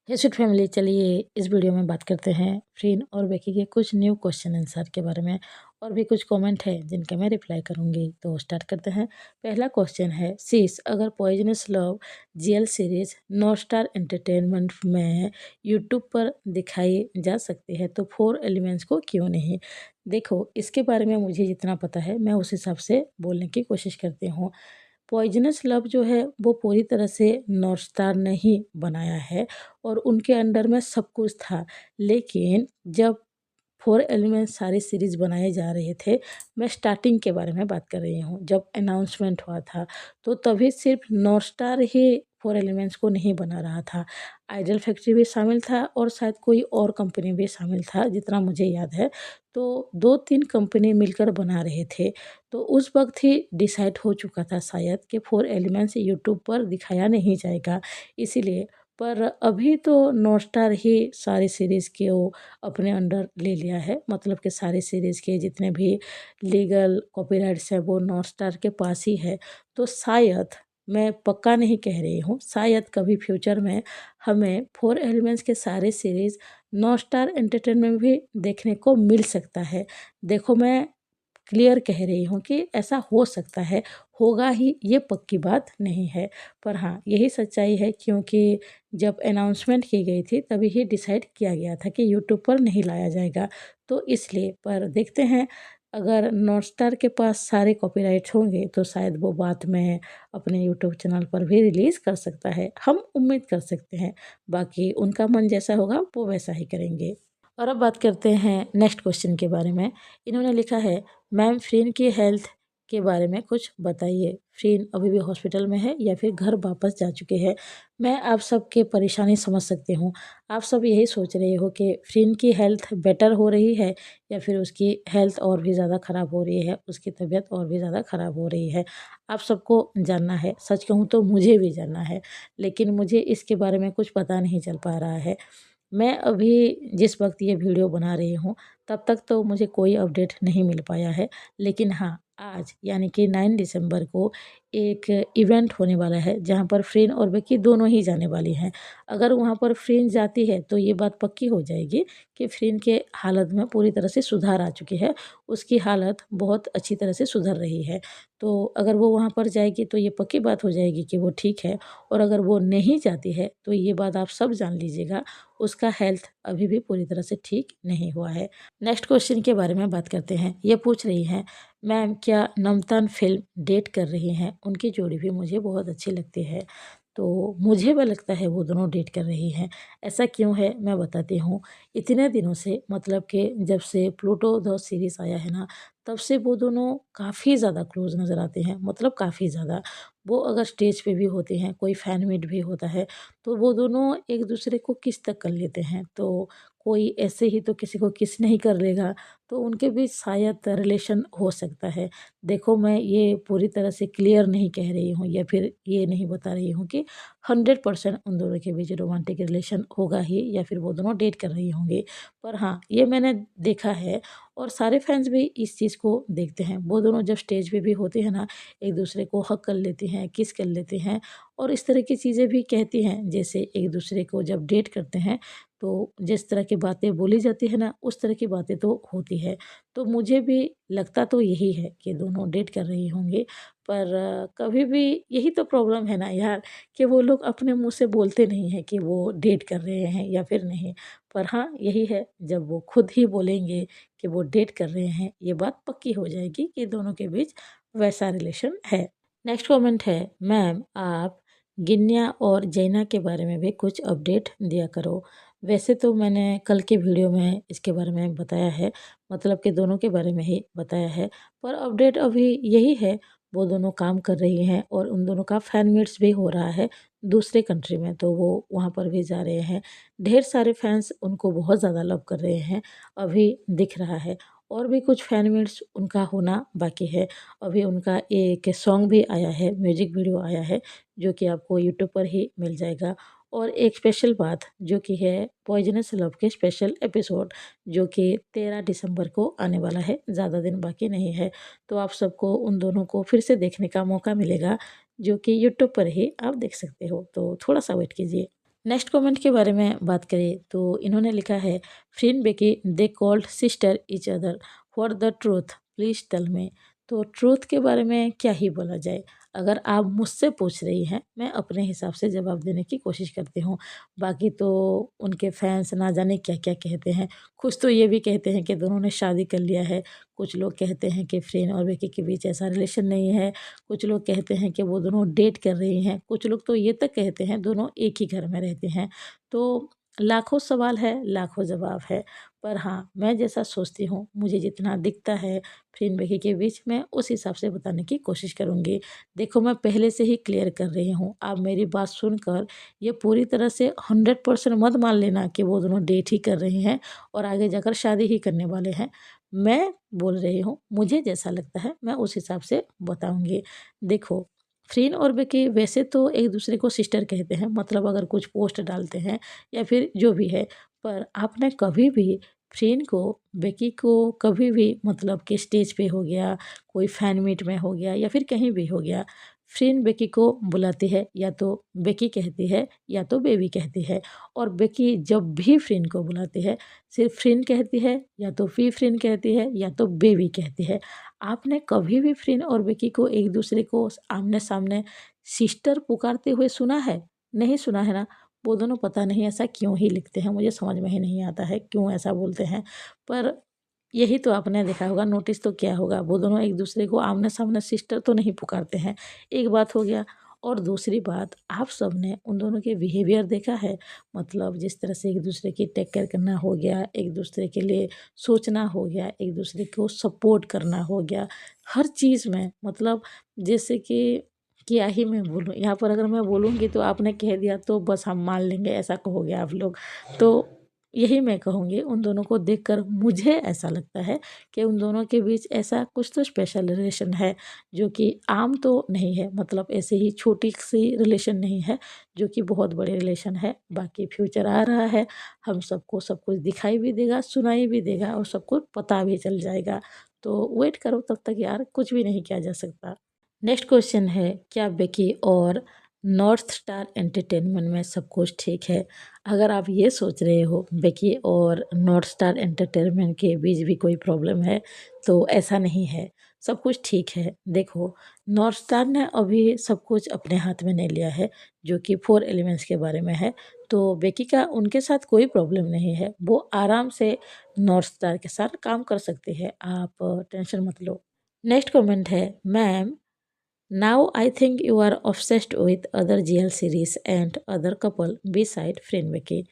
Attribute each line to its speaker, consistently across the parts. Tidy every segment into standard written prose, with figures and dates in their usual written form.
Speaker 1: हे sweet family, चलिए इस video में बात करते हैं फ्रीन और बेकी के कुछ न्यू क्वेश्चन आंसर के बारे में। और भी कुछ कमेंट है जिनके मैं रिप्लाई करूंगी, तो स्टार्ट करते हैं। पहला क्वेश्चन है, शीश अगर poisonous love GL series not star entertainment में यूट्यूब पर दिखाई जा सकती है तो फोर एलिमेंट्स को क्यों नहीं। देखो, इसके बारे में मुझे जितना पता है मैं उस हिसाब से बोलने की कोशिश करती हूँ। पॉइजनस लव जो है वो पूरी तरह से नॉर्थ स्टार ने ही बनाया है और उनके अंडर में सब कुछ था। लेकिन जब फोर एलिमेंट सारी सीरीज बनाए जा रहे थे, मैं स्टार्टिंग के बारे में बात कर रही हूँ, जब अनाउंसमेंट हुआ था तो तभी सिर्फ नॉर्थ स्टार ही फोर एलिमेंट्स को नहीं बना रहा था। आइडल फैक्ट्री भी शामिल था और शायद कोई और कंपनी भी शामिल था, जितना मुझे याद है। तो 2-3 कंपनी मिलकर बना रहे थे। तो उस वक्त ही डिसाइड हो चुका था शायद कि फोर एलिमेंट्स यूट्यूब पर दिखाया नहीं जाएगा, इसीलिए। पर अभी तो नॉर्थ स्टार ही सारी सीरीज़ के वो अपने अंडर ले लिया है, मतलब कि सारी सीरीज़ के जितने भी लीगल कॉपीराइट्स हैं वो नॉर्थ स्टार के पास ही है। तो शायद, मैं पक्का नहीं कह रही हूँ, शायद कभी फ्यूचर में हमें फोर एलिमेंट्स के सारे सीरीज़ नॉर्थ स्टार एंटरटेनमेंट में भी देखने को मिल सकता है। देखो, मैं क्लियर कह रही हूँ कि ऐसा हो सकता है, होगा ही, ये पक्की बात नहीं है। पर हाँ, यही सच्चाई है, क्योंकि जब अनाउंसमेंट की गई थी तभी ही डिसाइड किया गया था कि यूट्यूब पर नहीं लाया जाएगा, तो इसलिए। पर देखते हैं, अगर नॉर्थ स्टार के पास सारे कॉपीराइट्स होंगे तो शायद वो बाद में अपने यूट्यूब चैनल पर भी रिलीज़ कर सकता है, हम उम्मीद कर सकते हैं। बाकी उनका मन जैसा होगा वो वैसा ही करेंगे। और अब बात करते हैं नेक्स्ट क्वेश्चन के बारे में। इन्होंने लिखा है, मैम फ्रीन की हेल्थ के बारे में कुछ बताइए। फ्रीन अभी भी हॉस्पिटल में है या फिर घर वापस जा चुके हैं। मैं आप सबके परेशानी समझ सकती हूँ। आप सब यही सोच रहे हो कि फ्रीन की हेल्थ बेटर हो रही है या फिर उसकी हेल्थ और भी ज़्यादा ख़राब हो रही है, उसकी तबीयत और भी ज़्यादा ख़राब हो रही है। आप सबको जानना है, सच कहूँ तो मुझे भी जानना है, लेकिन मुझे इसके बारे में कुछ पता नहीं चल पा रहा है। मैं अभी जिस वक्त ये वीडियो बना रही हूँ तब तक तो मुझे कोई अपडेट नहीं मिल पाया है। लेकिन हाँ, आज यानी कि 9 दिसंबर को एक इवेंट होने वाला है जहाँ पर फ्रीन और बेकी दोनों ही जाने वाली हैं। अगर वहाँ पर फ्रीन जाती है तो ये बात पक्की हो जाएगी कि फ्रीन के हालत में पूरी तरह से सुधार आ चुकी है, उसकी हालत बहुत अच्छी तरह से सुधर रही है। तो अगर वो वहाँ पर जाएगी तो ये पक्की बात हो जाएगी कि वो ठीक है। और अगर वो नहीं जाती है तो ये बात आप सब जान लीजिएगा, उसका हेल्थ अभी भी पूरी तरह से ठीक नहीं हुआ है। नेक्स्ट क्वेश्चन के बारे में बात करते हैं। ये पूछ रही हैं, मैम क्या नमतान फिल्म डेट कर रही हैं? उनकी जोड़ी भी मुझे बहुत अच्छी लगती है। तो मुझे भी लगता है वो दोनों डेट कर रही हैं। ऐसा क्यों है मैं बताती हूँ। इतने दिनों से, मतलब कि जब से प्लूटो द सीरीज़ आया है ना, तब से वो दोनों काफ़ी ज़्यादा क्लोज़ नज़र आते हैं, मतलब काफ़ी ज़्यादा। वो अगर स्टेज पे भी होते हैं, कोई फ़ैन मीट भी होता है, तो वो दोनों एक दूसरे को किस तक कर लेते हैं। तो कोई ऐसे ही तो किसी को किस नहीं कर लेगा, तो उनके बीच शायद रिलेशन हो सकता है। देखो, मैं ये पूरी तरह से क्लियर नहीं कह रही हूँ या फिर ये नहीं बता रही हूँ कि 100% उन दोनों के बीच रोमांटिक रिलेशन होगा ही या फिर वो दोनों डेट कर रही होंगी। पर हाँ, ये मैंने देखा है और सारे फैन्स भी इस चीज़ को देखते हैं। वो दोनों जब स्टेज पे भी होते हैं ना, एक दूसरे को हग कर लेती हैं, किस कर लेते हैं और इस तरह की चीज़ें भी कहती हैं। जैसे एक दूसरे को जब डेट करते हैं तो जिस तरह की बातें बोली जाती है ना, उस तरह की बातें तो होती है। तो मुझे भी लगता तो यही है कि दोनों डेट कर रही होंगी। पर कभी भी यही तो प्रॉब्लम है ना यार, कि वो लोग अपने मुँह से बोलते नहीं हैं कि वो डेट कर रहे हैं या फिर नहीं। पर हाँ, यही है, जब वो खुद ही बोलेंगे कि वो डेट कर रहे हैं, ये बात पक्की हो जाएगी कि दोनों के बीच वैसा रिलेशन है। नेक्स्ट कमेंट है, मैम आप गिन्या और जैना के बारे में भी कुछ अपडेट दिया करो। वैसे तो मैंने कल के वीडियो में इसके बारे में बताया है, मतलब कि दोनों के बारे में ही बताया है। पर अपडेट अभी यही है, वो दोनों काम कर रही हैं और उन दोनों का फैन मीट्स भी हो रहा है दूसरे कंट्री में, तो वो वहाँ पर भी जा रहे हैं। ढेर सारे फैंस उनको बहुत ज़्यादा लव कर रहे हैं, अभी दिख रहा है। और भी कुछ फैन मीट्स उनका होना बाकी है। अभी उनका एक सॉन्ग भी आया है, म्यूजिक वीडियो आया है, जो कि आपको यूट्यूब पर ही मिल जाएगा। और एक स्पेशल बात जो कि है, पॉइजनस लव के स्पेशल एपिसोड, जो कि 13 दिसंबर को आने वाला है, ज़्यादा दिन बाकी नहीं है। तो आप सबको उन दोनों को फिर से देखने का मौका मिलेगा, जो कि यूट्यूब पर ही आप देख सकते हो, तो थोड़ा सा वेट कीजिए। नेक्स्ट कमेंट के बारे में बात करें तो इन्होंने लिखा है, friend Becky they called sister each other for the truth please tell me. तो ट्रूथ के बारे में क्या ही बोला जाए। अगर आप मुझसे पूछ रही हैं, मैं अपने हिसाब से जवाब देने की कोशिश करती हूँ। बाकी तो उनके फैंस ना जाने क्या क्या कहते हैं। कुछ तो ये भी कहते हैं कि दोनों ने शादी कर लिया है। कुछ लोग कहते हैं कि फ्रेंड और बेकी के बीच ऐसा रिलेशन नहीं है। कुछ लोग कहते हैं कि वो दोनों डेट कर रही हैं। कुछ लोग तो ये तक कहते हैं दोनों एक ही घर में रहते हैं। तो लाखों सवाल है, लाखों जवाब है। पर हाँ, मैं जैसा सोचती हूँ, मुझे जितना दिखता है फ्रेंड बेकी के बीच में, उस हिसाब से बताने की कोशिश करूँगी। देखो, मैं पहले से ही क्लियर कर रही हूँ। आप मेरी बात सुनकर ये पूरी तरह से 100% मत मान लेना कि वो दोनों डेट ही कर रहे हैं और आगे जाकर शादी ही करने वाले हैं। मैं बोल रही हूँ, मुझे जैसा लगता है मैं उस हिसाब से बताऊँगी। देखो, फ्रीन और बेकी वैसे तो एक दूसरे को सिस्टर कहते हैं, मतलब अगर कुछ पोस्ट डालते हैं या फिर जो भी है। पर आपने कभी भी फ्रीन को, बेकी को कभी भी, मतलब कि स्टेज पे हो गया, कोई फैन मीट में हो गया या फिर कहीं भी हो गया, फ्रीन बेकी को बुलाती है या तो बेकी कहती है या तो बेबी कहती है। और बेकी जब भी फ्रीन को बुलाती है, सिर्फ फ्रीन कहती है या तो फी फ्रीन कहती है या तो बेबी कहती है। आपने कभी भी फ्रीन और विकी को एक दूसरे को आमने-सामने सिस्टर पुकारते हुए सुना है? नहीं सुना है ना? वो दोनों पता नहीं ऐसा क्यों ही लिखते हैं, मुझे समझ में ही नहीं आता है क्यों ऐसा बोलते हैं। पर यही तो आपने देखा होगा, नोटिस तो किया होगा, वो दोनों एक दूसरे को आमने-सामने सिस्टर तो नहीं पुकारते हैं। एक बात हो गया। और दूसरी बात, आप सबने उन दोनों के बिहेवियर देखा है? मतलब जिस तरह से एक दूसरे की टेक केयर करना हो गया, एक दूसरे के लिए सोचना हो गया, एक दूसरे को सपोर्ट करना हो गया, हर चीज़ में, मतलब जैसे कि क्या ही मैं बोलूँ, यहाँ पर अगर मैं बोलूँगी तो आपने कह दिया तो बस हम मान लेंगे ऐसा कहोगे आप लोग। तो यही मैं कहूँगी, उन दोनों को देखकर मुझे ऐसा लगता है कि उन दोनों के बीच ऐसा कुछ तो स्पेशल रिलेशन है, जो कि आम तो नहीं है, मतलब ऐसे ही छोटी-सी रिलेशन नहीं है, जो कि बहुत बड़ी रिलेशन है। बाकी फ्यूचर आ रहा है, हम सबको सब कुछ दिखाई भी देगा, सुनाई भी देगा और सबको पता भी चल जाएगा। तो वेट करो तब तक यार, कुछ भी नहीं किया जा सकता। नेक्स्ट क्वेश्चन है, क्या बेकी और नॉर्थ स्टार एंटरटेनमेंट में सब कुछ ठीक है? अगर आप ये सोच रहे हो बेकी और नॉर्थ स्टार एंटरटेनमेंट के बीच भी कोई प्रॉब्लम है, तो ऐसा नहीं है, सब कुछ ठीक है। देखो, नॉर्थ स्टार ने अभी सब कुछ अपने हाथ में नहीं लिया है, जो कि 4 एलिमेंट्स के बारे में है। तो बेकी का उनके साथ कोई प्रॉब्लम नहीं है, वो आराम से नॉर्थ स्टार के साथ काम कर सकती है, आप टेंशन मत लो। नेक्स्ट कमेंट है, ma'am now I think you are obsessed with other GL series and other couple beside friend Vicky.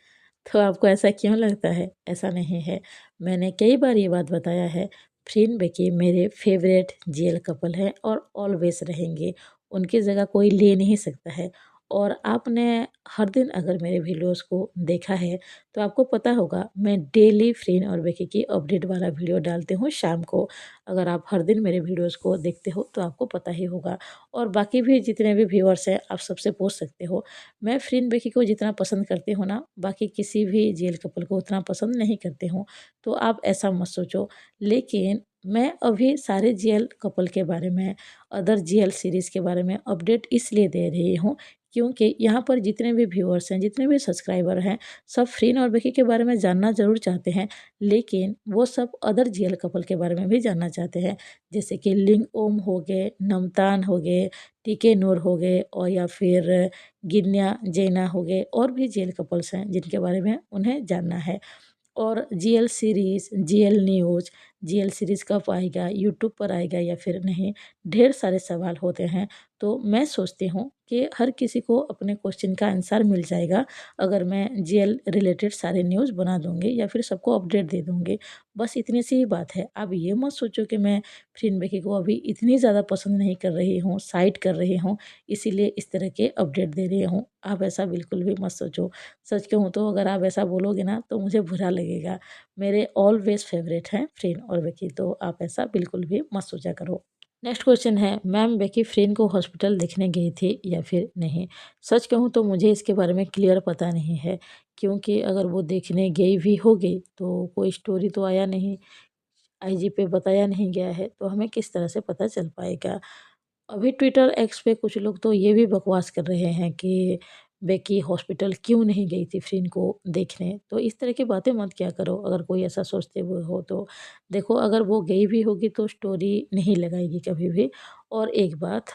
Speaker 1: तो आपको ऐसा क्यों लगता है? ऐसा नहीं है। मैंने कई बार ये बात बताया है, फ्रेंड विकी मेरे फेवरेट जीएल कपल हैं और ऑलवेज रहेंगे। उनकी जगह कोई ले नहीं सकता है। और आपने हर दिन अगर मेरे वीडियोस को देखा है तो आपको पता होगा, मैं डेली फ्रेंड और विकी की अपडेट वाला वीडियो डालती हूँ शाम को। अगर आप हर दिन मेरे वीडियोस को देखते हो तो आपको पता ही होगा। और बाकी भी जितने भी व्यूअर्स हैं, आप सबसे पूछ सकते हो। मैं फ्रेंड बेकी को जितना पसंद करती हूँ ना, बाकी किसी भी जेल कपल को उतना पसंद नहीं करती हूँ। तो आप ऐसा मत सोचो। लेकिन मैं अभी सारे जेल कपल के बारे में, अदर जेल सीरीज़ के बारे में अपडेट इसलिए दे रही हूँ, क्योंकि यहाँ पर जितने भी व्यूअर्स हैं, जितने भी सब्सक्राइबर हैं, सब फ्रेंड और बेकी के बारे में जानना ज़रूर चाहते हैं। लेकिन वो सब अदर जेल कपल के बारे में भी जानना चाहते हैं। जैसे कि लिंग ओम हो गए, नमतान हो गए, टीके नूर हो गए, और या फिर गिन्या जैना हो गए, और भी जेल कपल्स हैं जिनके बारे में उन्हें जानना है। और GL series, GL news, GL series कब आएगा, यूट्यूब पर आएगा या फिर नहीं, ढेर सारे सवाल होते हैं। तो मैं सोचती हूँ कि हर किसी को अपने क्वेश्चन का आंसर मिल जाएगा, अगर मैं जीएल रिलेटेड सारे न्यूज़ बना दूँगी या फिर सबको अपडेट दे दूँगी। बस इतनी सी ही बात है। आप ये मत सोचो कि मैं फ्रेंड बेकी को अभी इतनी ज़्यादा पसंद नहीं कर रही हूँ, साइड कर रही हूँ, इसीलिए इस तरह के अपडेट दे रही हूँ। आप ऐसा बिल्कुल भी मत सोचो। सच कहूँ तो अगर आप ऐसा बोलोगे ना तो मुझे बुरा लगेगा। मेरे ऑलवेज़ फ़ेवरेट हैं फ्रेंड और बेकी, तो आप ऐसा बिल्कुल भी मत सोचा करो। नेक्स्ट क्वेश्चन है, मैम बेकी फ्रेंड को हॉस्पिटल देखने गई थी या फिर नहीं? सच कहूँ तो मुझे इसके बारे में क्लियर पता नहीं है, क्योंकि अगर वो देखने गई भी होगी तो कोई स्टोरी तो आया नहीं, आईजी पे बताया नहीं गया है, तो हमें किस तरह से पता चल पाएगा। अभी ट्विटर एक्स पे कुछ लोग तो ये भी बकवास कर रहे हैं कि बेकी हॉस्पिटल क्यों नहीं गई थी फ़्रीन को देखने। तो इस तरह की बातें मत किया करो अगर कोई ऐसा सोचते हुए हो तो। देखो अगर वो गई भी होगी तो स्टोरी नहीं लगाएगी कभी भी। और एक बात,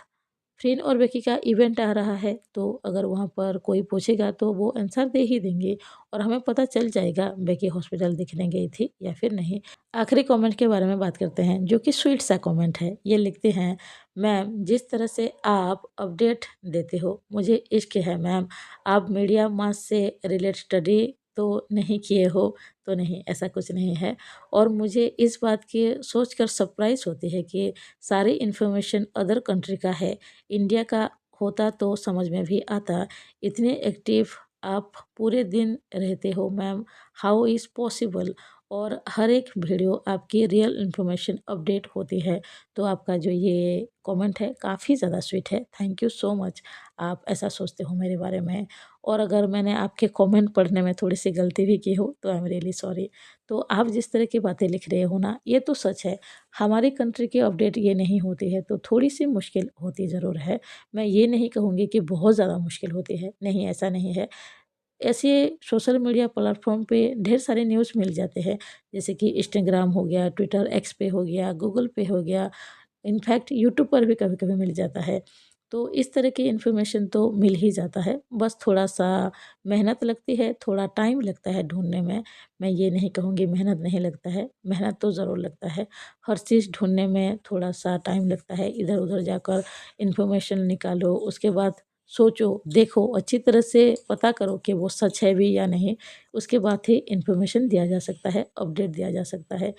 Speaker 1: फ्रेंड और बेकी का इवेंट आ रहा है तो अगर वहाँ पर कोई पूछेगा तो वो आंसर दे ही देंगे और हमें पता चल जाएगा बेकी हॉस्पिटल दिखने गई थी या फिर नहीं। आखिरी कमेंट के बारे में बात करते हैं जो कि स्वीट सा कमेंट है। ये लिखते हैं, मैम जिस तरह से आप अपडेट देते हो मुझे इश्क है मैम। आप मीडिया मास से रिलेट स्टडी तो नहीं किए हो? तो नहीं, ऐसा कुछ नहीं है। और मुझे इस बात की सोचकर सरप्राइज़ होती है कि सारी इन्फॉर्मेशन अदर कंट्री का है, इंडिया का होता तो समझ में भी आता। इतने एक्टिव आप पूरे दिन रहते हो मैम, हाउ इज़ पॉसिबल? और हर एक वीडियो आपकी रियल इन्फॉर्मेशन अपडेट होती है। तो आपका जो ये कमेंट है काफ़ी ज़्यादा स्वीट है। थैंक यू सो मच, आप ऐसा सोचते हो मेरे बारे में। और अगर मैंने आपके कमेंट पढ़ने में थोड़ी-सी गलती भी की हो तो आई एम रियली सॉरी। तो आप जिस तरह की बातें लिख रहे हो ना, ये तो सच है। हमारी कंट्री की अपडेट ये नहीं होती है तो थोड़ी-सी मुश्किल होती ज़रूर है। मैं ये नहीं कहूँगी कि बहुत ज़्यादा मुश्किल होती है, नहीं ऐसा नहीं है। ऐसे सोशल मीडिया प्लेटफ़ॉर्म पे ढेर सारे न्यूज़ मिल जाते हैं, जैसे कि इंस्टाग्राम हो गया, ट्विटर एक्स पे हो गया, गूगल पे हो गया, इनफैक्ट यूट्यूब पर भी कभी-कभी मिल जाता है। तो इस तरह की इन्फॉर्मेशन तो मिल ही जाता है, बस थोड़ा-सा मेहनत लगती है, थोड़ा टाइम लगता है ढूँढने में। मैं ये नहीं कहूँगी मेहनत नहीं लगता है, मेहनत तो ज़रूर लगता है। हर चीज़ ढूँढने में थोड़ा-सा टाइम लगता है, इधर-उधर जाकर इन्फॉर्मेशन निकालो, उसके बाद सोचो, देखो, अच्छी तरह से पता करो कि वो सच है भी या नहीं, उसके बाद ही इन्फॉर्मेशन दिया जा सकता है, अपडेट दिया जा सकता है।